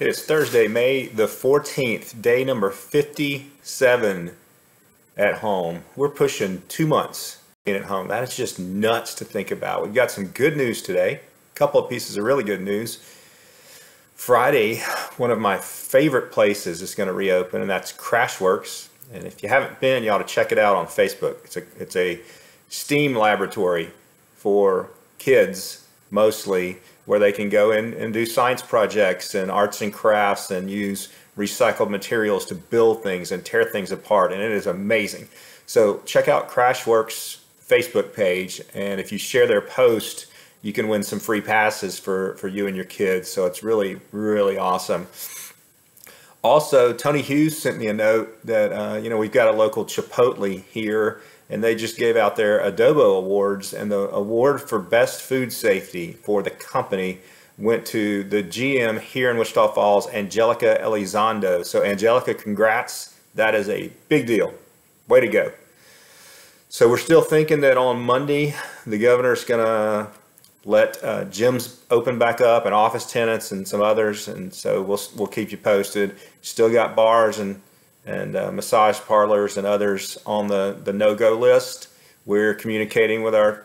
It is Thursday, May the 14th, day number 57 at home. We're pushing 2 months being at home. That is just nuts to think about. We've got some good news today. A couple of pieces of really good news. Friday, one of my favorite places is going to reopen, and that's Crashworks. And if you haven't been, you ought to check it out on Facebook. It's a STEAM laboratory for kids, mostly, where they can go in and do science projects and arts and crafts and use recycled materials to build things and tear things apart, and it is amazing. So check out Crashworks' Facebook page, and if you share their post, you can win some free passes for you and your kids. So it's really, really awesome. Also, Tony Hughes sent me a note that, we've got a local Chipotle here, and they just gave out their Adobo Awards, and the award for best food safety for the company went to the GM here in Wichita Falls, Angelica Elizondo. So Angelica, congrats. That is a big deal. Way to go. So we're still thinking that on Monday, the governor's gonna let gyms open back up and office tenants and some others, and so we'll keep you posted. Still got bars and massage parlors and others on the no-go list. We're communicating with our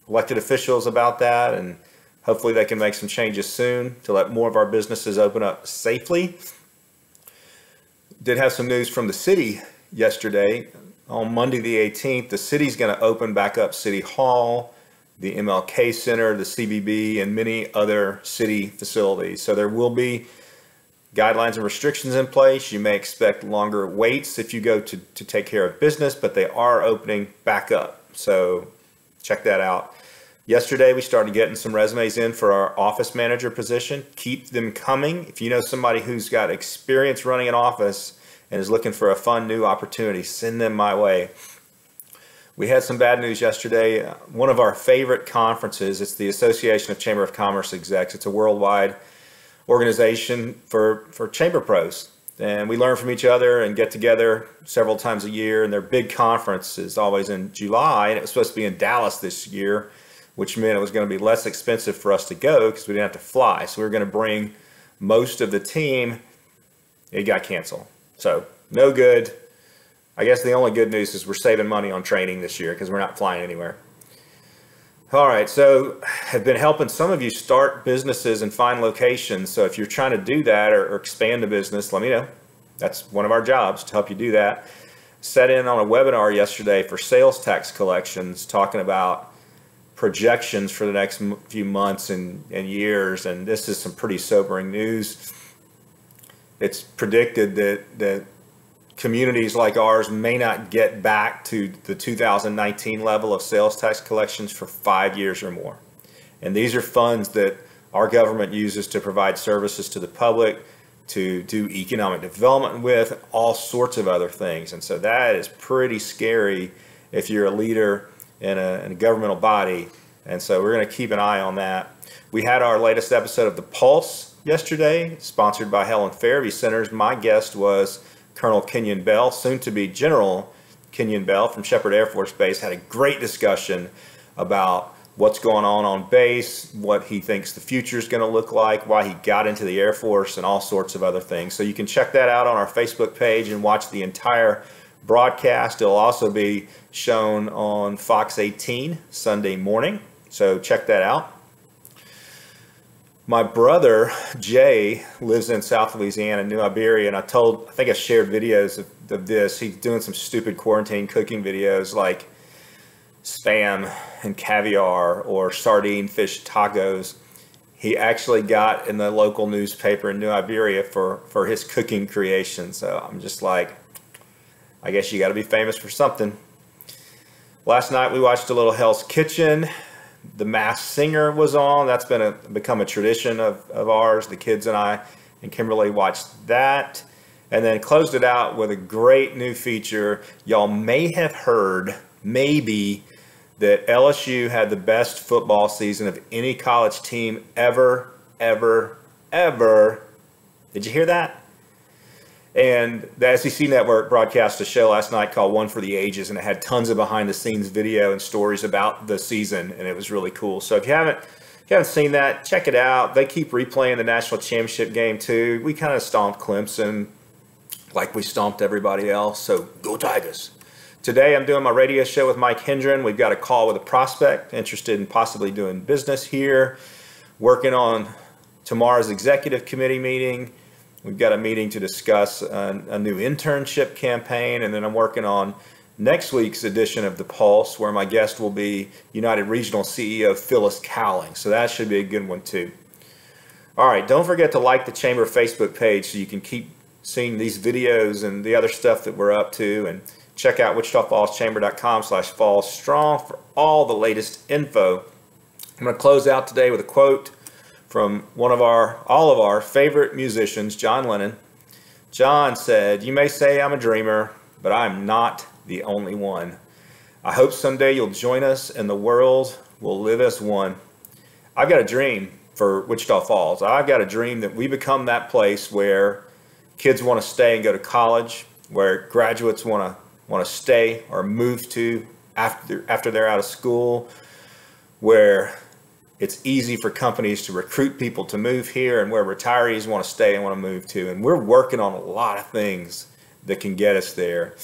elected officials about that, and hopefully they can make some changes soon to let more of our businesses open up safely. Did have some news from the city yesterday. On Monday the 18th, the city's going to open back up City Hall, the MLK Center, the CBB, and many other city facilities. So there will be guidelines and restrictions in place. You may expect longer waits if you go to take care of business, but they are opening back up. So check that out. Yesterday, we started getting some resumes in for our office manager position. Keep them coming. If you know somebody who's got experience running an office and is looking for a fun new opportunity, send them my way. We had some bad news yesterday. One of our favorite conferences, it's the Association of Chamber of Commerce Execs. It's a worldwide organization for chamber pros, and we learn from each other and get together several times a year, and their big conference is always in July, and it was supposed to be in Dallas this year, which meant it was going to be less expensive for us to go because we didn't have to fly. So we were going to bring most of the team. It got canceled, so no good. I guess the only good news is we're saving money on training this year because we're not flying anywhere. All right, so I've been helping some of you start businesses and find locations. So if you're trying to do that or expand a business, let me know. That's one of our jobs, to help you do that. Set in on a webinar yesterday for sales tax collections, talking about projections for the next few months and years. And this is some pretty sobering news. It's predicted that communities like ours may not get back to the 2019 level of sales tax collections for 5 years or more. And these are funds that our government uses to provide services to the public, to do economic development with, all sorts of other things. And so that is pretty scary if you're a leader in a governmental body. And so we're going to keep an eye on that. We had our latest episode of The Pulse yesterday, sponsored by Helen Farabee Centers. My guest was Colonel Kenyon Bell, soon to be General Kenyon Bell from Shepherd Air Force Base. Had a great discussion about what's going on base, what he thinks the future is going to look like, why he got into the Air Force, and all sorts of other things. So you can check that out on our Facebook page and watch the entire broadcast. It'll also be shown on Fox 18 Sunday morning. So check that out. My brother, Jay, lives in South Louisiana, New Iberia, and I think I shared videos of this. He's doing some stupid quarantine cooking videos like Spam and caviar or sardine fish tacos. He actually got in the local newspaper in New Iberia for his cooking creation. So I'm just like, I guess you got to be famous for something. Last night we watched a little Hell's Kitchen. The Masked Singer was on. That's become a tradition of ours. The kids and I and Kimberly watched that, and then closed it out with a great new feature. Y'all may have heard, maybe, that LSU had the best football season of any college team ever. Did you hear that? And the SEC Network broadcast a show last night called One for the Ages, and it had tons of behind-the-scenes video and stories about the season, and it was really cool. So if you haven't If you haven't seen that, check it out. They keep replaying the national championship game too. We kind of stomped Clemson like we stomped everybody else, so go Tigers. Today I'm doing my radio show with Mike Hendren. We've got a call with a prospect interested in possibly doing business here, working on tomorrow's executive committee meeting. We've got a meeting to discuss a new internship campaign, and then I'm working on next week's edition of The Pulse, where my guest will be United Regional CEO Phyllis Cowling. So that should be a good one too. All right, don't forget to like the Chamber Facebook page so you can keep seeing these videos and the other stuff that we're up to, and check out wichitafallschamber.com/fallsstrong for all the latest info. I'm going to close out today with a quote from all of our favorite musicians, John Lennon. John said, "You may say I'm a dreamer, but I'm not the only one. I hope someday you'll join us and the world will live as one." I've got a dream for Wichita Falls. I've got a dream that we become that place where kids want to stay and go to college, where graduates want to stay or move to after they're out of school, where it's easy for companies to recruit people to move here, and where retirees want to stay and want to move to. And we're working on a lot of things that can get us there.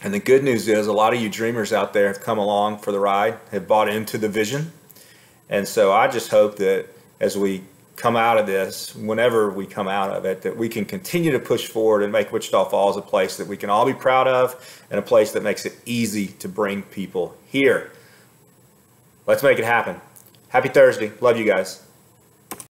And the good news is a lot of you dreamers out there have come along for the ride, have bought into the vision. And so I just hope that as we come out of this, whenever we come out of it, that we can continue to push forward and make Wichita Falls a place that we can all be proud of, and a place that makes it easy to bring people here. Let's make it happen. Happy Thursday. Love you guys.